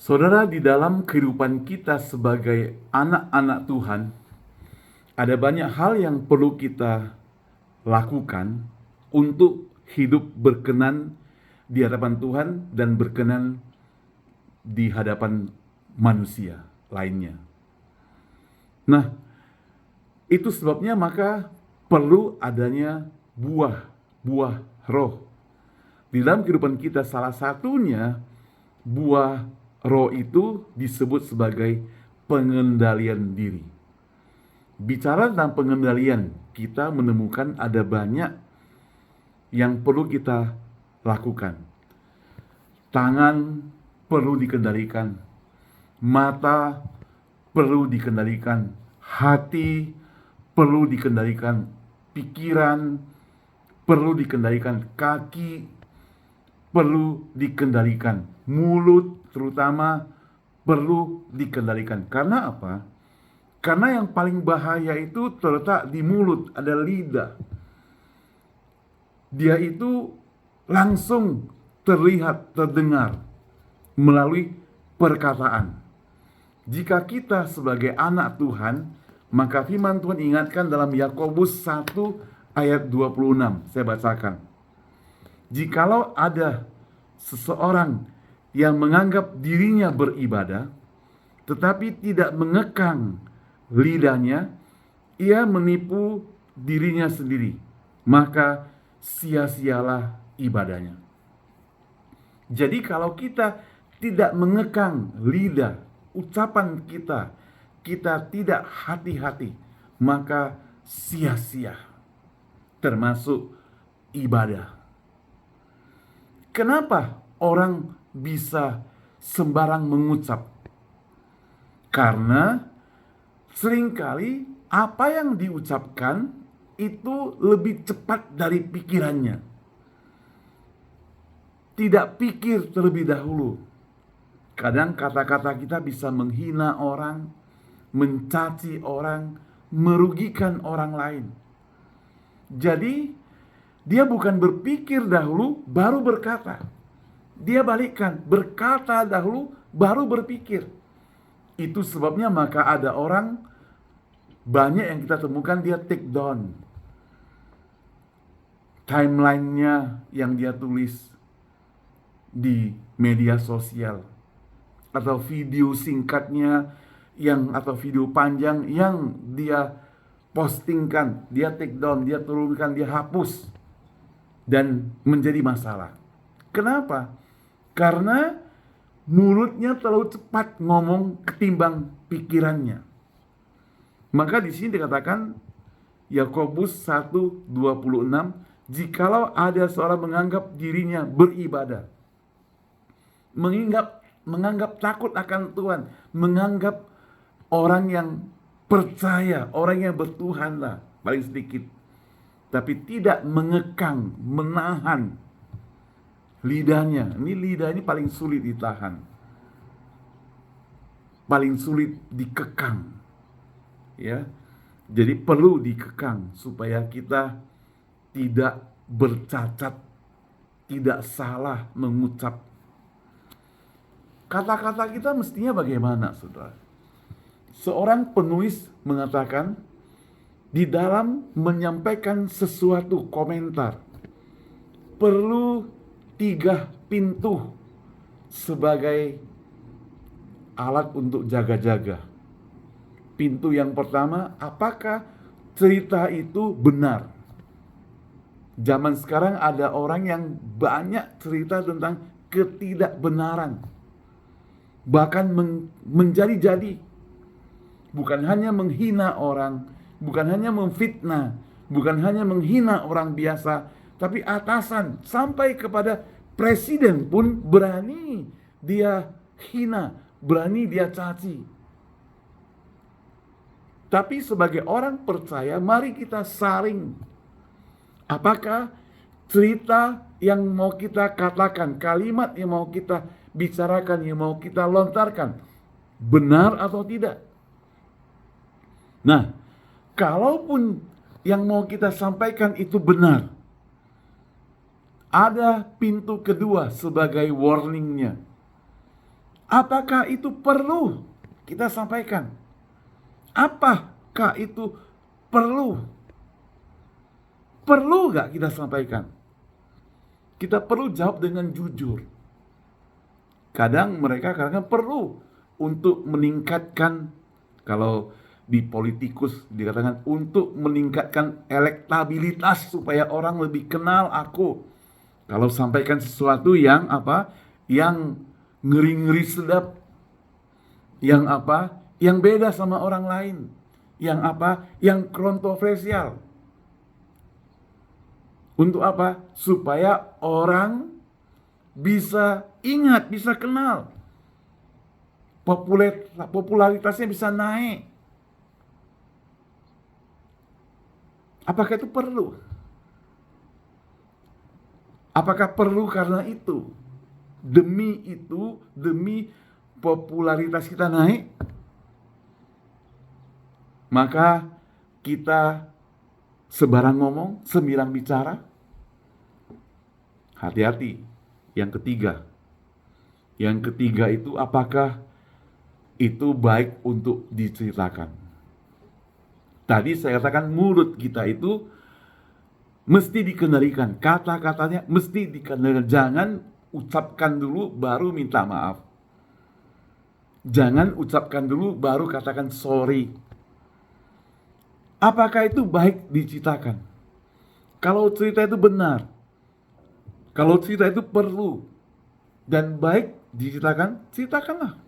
Saudara, di dalam kehidupan kita sebagai anak-anak Tuhan, ada banyak hal yang perlu kita lakukan untuk hidup berkenan di hadapan Tuhan dan berkenan di hadapan manusia lainnya. Nah, itu sebabnya maka perlu adanya buah roh. Di dalam kehidupan kita salah satunya buah roh itu disebut sebagai pengendalian diri. Bicara tentang pengendalian, kita menemukan ada banyak yang perlu kita lakukan. Tangan perlu dikendalikan, mata perlu dikendalikan, hati perlu dikendalikan, pikiran perlu dikendalikan, kaki perlu dikendalikan, mulut terutama perlu dikendalikan. Karena apa? Karena yang paling bahaya itu terletak di mulut, ada lidah. Dia itu langsung terlihat, terdengar melalui perkataan. Jika kita sebagai anak Tuhan, maka firman Tuhan ingatkan dalam Yakobus 1 ayat 26. Saya bacakan. Jikalau ada seseorang yang menganggap dirinya beribadah, tetapi tidak mengekang lidahnya, ia menipu dirinya sendiri, maka sia-sialah ibadahnya. Jadi kalau kita tidak mengekang lidah, ucapan kita tidak hati-hati, maka sia-sia, termasuk ibadah. Kenapa orang bisa sembarang mengucap? Karena seringkali apa yang diucapkan itu lebih cepat dari pikirannya. Tidak pikir terlebih dahulu. Kadang kata-kata kita bisa menghina orang, mencaci orang, merugikan orang lain. Jadi dia bukan berpikir dahulu baru berkata. Dia balikkan, berkata dahulu baru berpikir. Itu sebabnya maka ada orang banyak yang kita temukan dia take down timeline-nya yang dia tulis di media sosial, atau video singkatnya atau video panjang yang dia postingkan, dia take down, dia turunkan, dia hapus, dan menjadi masalah. Kenapa? Karena mulutnya terlalu cepat ngomong ketimbang pikirannya. Maka di sini dikatakan Yakobus 1:26, jikalau ada seorang menganggap dirinya beribadah, menganggap takut akan Tuhan, menganggap orang yang percaya, orang yang bertuhan lah paling sedikit, tapi tidak mengekang, menahan lidahnya. Ini lidah ini paling sulit ditahan, paling sulit dikekang, ya. Jadi perlu dikekang supaya kita tidak bercacat, tidak salah mengucap. Kata-kata kita mestinya bagaimana, saudara? Seorang penulis mengatakan, di dalam menyampaikan sesuatu komentar, perlu 3 pintu sebagai alat untuk jaga-jaga. Pintu yang pertama, apakah cerita itu benar? Zaman sekarang ada orang yang banyak cerita tentang ketidakbenaran, bahkan menjadi-jadi. Bukan hanya menghina orang, bukan hanya memfitnah, bukan hanya menghina orang biasa, tapi atasan sampai kepada presiden pun berani dia hina, berani dia caci. Tapi sebagai orang percaya, mari kita saring. Apakah cerita yang mau kita katakan, kalimat yang mau kita bicarakan, yang mau kita lontarkan, benar atau tidak? Nah, kalaupun yang mau kita sampaikan itu benar, ada pintu kedua sebagai warningnya. Apakah itu perlu kita sampaikan? Apakah itu perlu? Perlu gak kita sampaikan? Kita perlu jawab dengan jujur. Kadang mereka kadang perlu untuk meningkatkan, kalau di politikus dikatakan untuk meningkatkan elektabilitas supaya orang lebih kenal aku. Kalau sampaikan sesuatu yang yang ngeri-ngeri sedap, yang yang beda sama orang lain, yang yang kontroversial. Untuk apa? Supaya orang bisa ingat, bisa kenal. Popularitasnya bisa naik. Apakah itu perlu? Apakah perlu karena itu? Demi popularitas kita naik, maka kita sebarang ngomong, sembilang bicara? Hati-hati. Yang ketiga itu apakah itu baik untuk diceritakan? Tadi saya katakan mulut kita itu mesti dikendalikan. Kata-katanya mesti dikendalikan. Jangan ucapkan dulu baru minta maaf. Jangan ucapkan dulu baru katakan sorry. Apakah itu baik diceritakan? Kalau cerita itu benar, kalau cerita itu perlu dan baik diceritakan, ceritakanlah.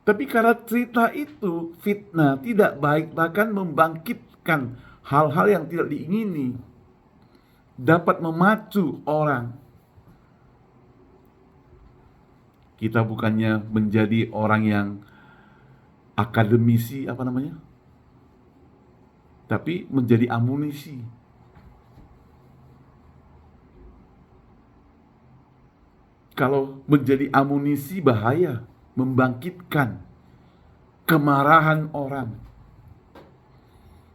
Tapi karena cerita itu fitnah, tidak baik, bahkan membangkitkan hal-hal yang tidak diingini, dapat memacu orang. Kita bukannya menjadi orang yang akademisi, tapi menjadi amunisi. Kalau menjadi amunisi bahaya, membangkitkan kemarahan orang,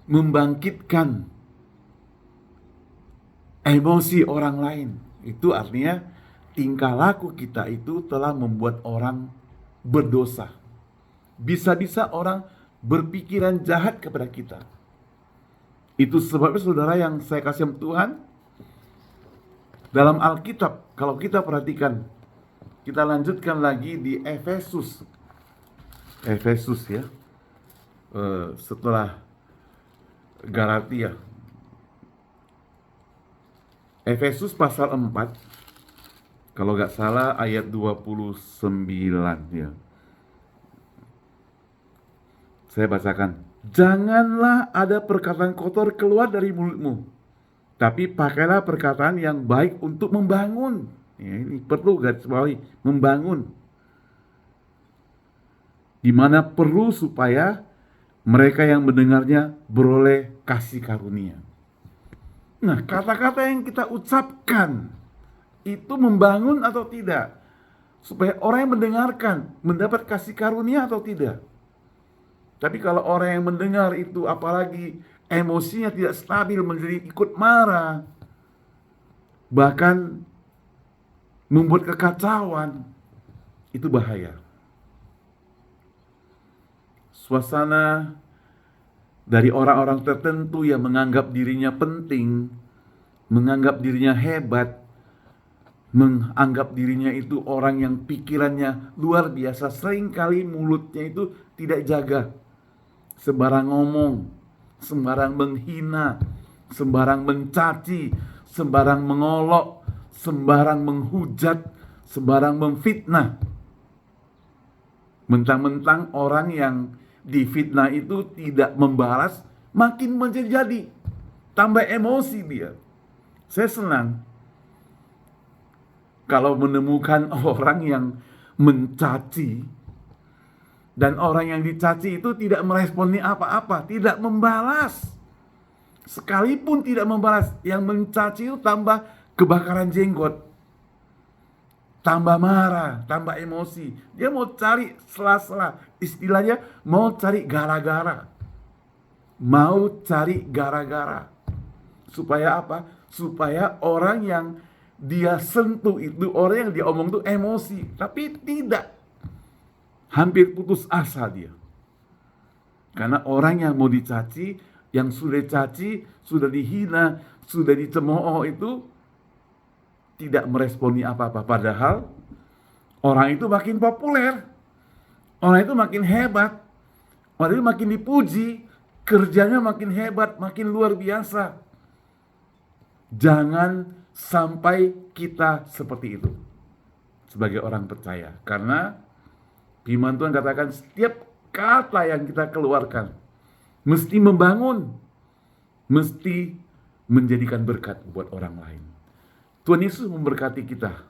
membangkitkan emosi orang lain. Itu artinya tingkah laku kita itu telah membuat orang berdosa. Bisa-bisa orang berpikiran jahat kepada kita. Itu sebabnya saudara yang saya kasih Tuhan, dalam Alkitab, kalau kita perhatikan, kita lanjutkan lagi di Efesus ya, setelah Galatia. Efesus pasal 4, kalau nggak salah ayat 29 ya. Saya bacakan. Janganlah ada perkataan kotor keluar dari mulutmu, tapi pakailah perkataan yang baik untuk membangun. Ya, ini perlu garis bawahi, membangun. Di mana perlu supaya mereka yang mendengarnya beroleh kasih karunia. Nah, kata-kata yang kita ucapkan itu membangun atau tidak? Supaya orang yang mendengarkan mendapat kasih karunia atau tidak? Tapi kalau orang yang mendengar itu apalagi emosinya tidak stabil, menjadi ikut marah, bahkan membuat kekacauan, itu bahaya. Suasana dari orang-orang tertentu yang menganggap dirinya penting, menganggap dirinya hebat, menganggap dirinya itu orang yang pikirannya luar biasa, seringkali mulutnya itu tidak jaga. Sembarang ngomong, sembarang menghina, sembarang mencaci, sembarang mengolok, sembarang menghujat, sembarang memfitnah. Mentang-mentang orang yang difitnah itu tidak membalas, makin menjadi, tambah emosi dia. Saya senang kalau menemukan orang yang mencaci, dan orang yang dicaci itu tidak meresponi apa-apa, tidak membalas. Sekalipun tidak membalas, yang mencaci itu tambah kebakaran jenggot, tambah marah, tambah emosi. Dia mau cari sela-sela, istilahnya mau cari gara-gara. Mau cari gara-gara. Supaya apa? Supaya orang yang dia sentuh itu, orang yang dia omong itu emosi. Tapi tidak. Hampir putus asa dia. Karena orang yang mau dicaci, yang sudah dicaci, sudah dihina, sudah dicemooh itu tidak meresponi apa-apa. Padahal orang itu makin populer, orang itu makin hebat, orang itu makin dipuji, kerjanya makin hebat, makin luar biasa. Jangan sampai kita seperti itu sebagai orang percaya. Karena firman Tuhan katakan setiap kata yang kita keluarkan mesti membangun, mesti menjadikan berkat buat orang lain. Tuhan Yesus memberkati kita